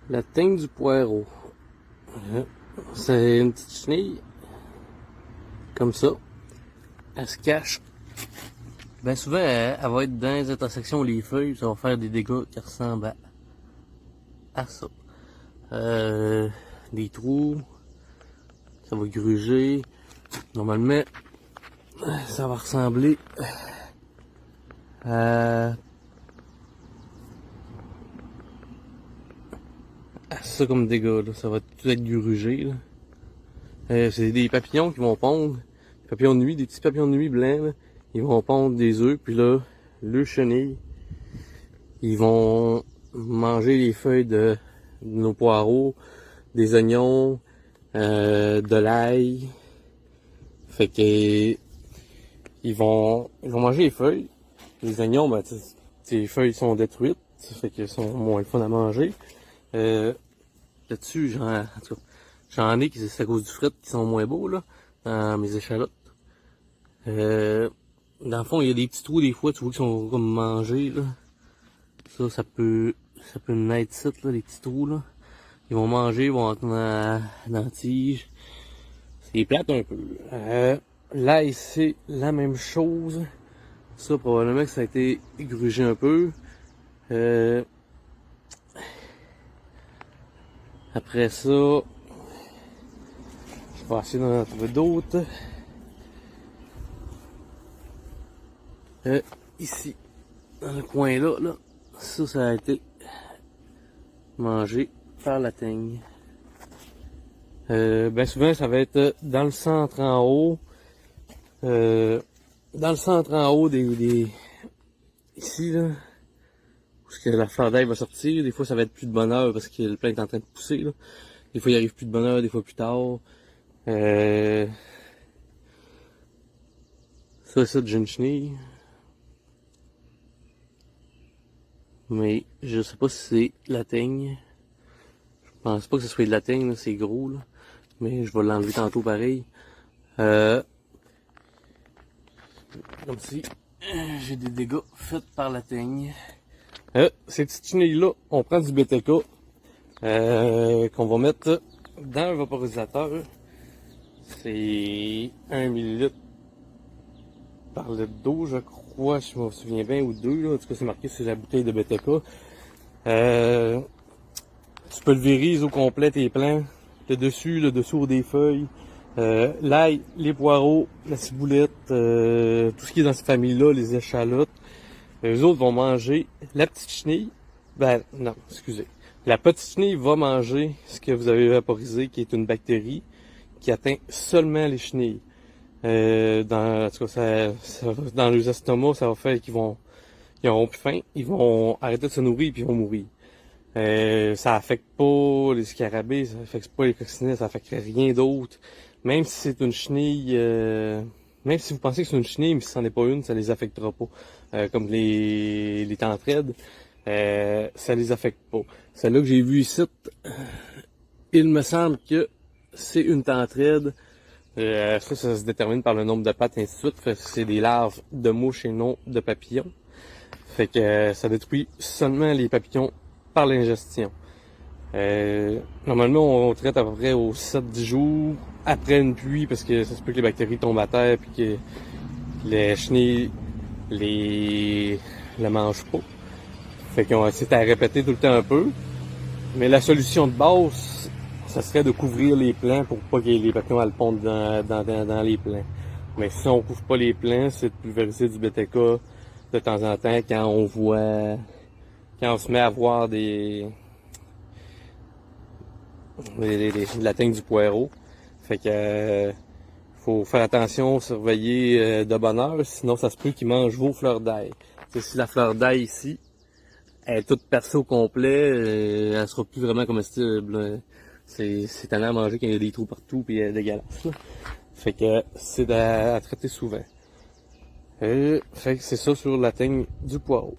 La teigne du poireau. C'est une petite chenille. Comme ça. Elle se cache. Ben souvent, elle va être dans les intersections où les feuilles, ça va faire des dégâts qui ressemblent à ça. Des trous. Ça va gruger. Normalement, ça va ressembler à ça comme dégâts. Là. Ça va tout être grugé. C'est des papillons qui vont pondre. Des papillons de nuit, des petits papillons de nuit blancs. Là. Ils vont pondre des œufs. Puis là, le chenille, ils vont manger les feuilles de nos poireaux, des oignons, de l'ail. Fait que ils vont manger les feuilles. Les oignons, ben, les feuilles sont détruites. Ça fait qu'elles sont moins le fun à manger. Là-dessus, j'en ai qui c'est à cause du fret qui sont moins beaux là, dans mes échalotes. Dans le fond, il y a des petits trous des fois, tu vois, qui sont comme mangés là. Ça peut naître ça, là, les petits trous là. Ils vont manger, ils vont entrer dans la tige. C'est plate un peu. Là, c'est la même chose. Ça, probablement que ça a été grugé un peu. Après ça, je vais essayer d'en trouver d'autres. Ici, dans le coin là, ça a été mangé par la teigne. Ben souvent, ça va être dans le centre en haut. Dans le centre en haut ici là, où que la fleur d'ail va sortir. Des fois, ça va être plus de bonne heure parce que le plant est en train de pousser là. Des fois, il arrive plus de bonne heure, des fois plus tard. Ça, de jeune chenille. Mais je sais pas si c'est la teigne. Je pense pas que ce soit de la teigne, c'est gros là. Mais je vais l'enlever tantôt pareil. Comme si j'ai des dégâts faits par la teigne. Ces petites chenilles-là, on prend du BTK qu'on va mettre dans le vaporisateur. C'est 1 ml par litre d'eau, je crois, je me souviens bien, ou 2. Là. En tout cas, c'est marqué sur la bouteille de BTK. Tu peux le virer au complet tes plants. Le dessous des feuilles. L'ail, les poireaux, la ciboulette, tout ce qui est dans cette famille-là, les échalotes. Les autres vont manger la petite chenille. Ben, non, excusez. La petite chenille va manger ce que vous avez vaporisé, qui est une bactérie qui atteint seulement les chenilles. En tout cas, dans les estomacs, ça va faire qu'ils auront plus faim, ils vont arrêter de se nourrir puis ils vont mourir. Ça affecte pas les scarabées, ça affecte pas les coccinelles, ça affecte rien d'autre. Même si c'est une chenille, même si vous pensez que c'est une chenille, mais si c'en est pas une, ça les affectera pas. Comme les tentraides, ça les affecte pas. Celle-là que j'ai vue ici, il me semble que c'est une tentraide. Ça se détermine par le nombre de pattes et ainsi de suite. C'est des larves de mouches et non de papillons. Fait que ça détruit seulement les papillons par l'ingestion. Normalement, on traite à peu près aux 7-10 jours après une pluie parce que ça se peut que les bactéries tombent à terre puis que les chenilles le mangent pas. Fait qu'on va essayer de répéter tout le temps un peu. Mais la solution de base, ça serait de couvrir les plants pour pas que les papillons aillent pondre dans les plants. Mais si on couvre pas les plants, c'est de pulvériser du BTK de temps en temps quand on se met à voir de la teigne du poireau. Fait que faut faire attention, surveiller de bonne heure, sinon ça se peut qu'ils mangent vos fleurs d'ail. Si la fleur d'ail ici elle est toute percée au complet, elle sera plus vraiment comestible. C'est tellement à manger qu'il y a des trous partout puis elle est dégueulasse. Là. Fait que c'est à traiter souvent. Fait que c'est ça sur la teigne du poireau.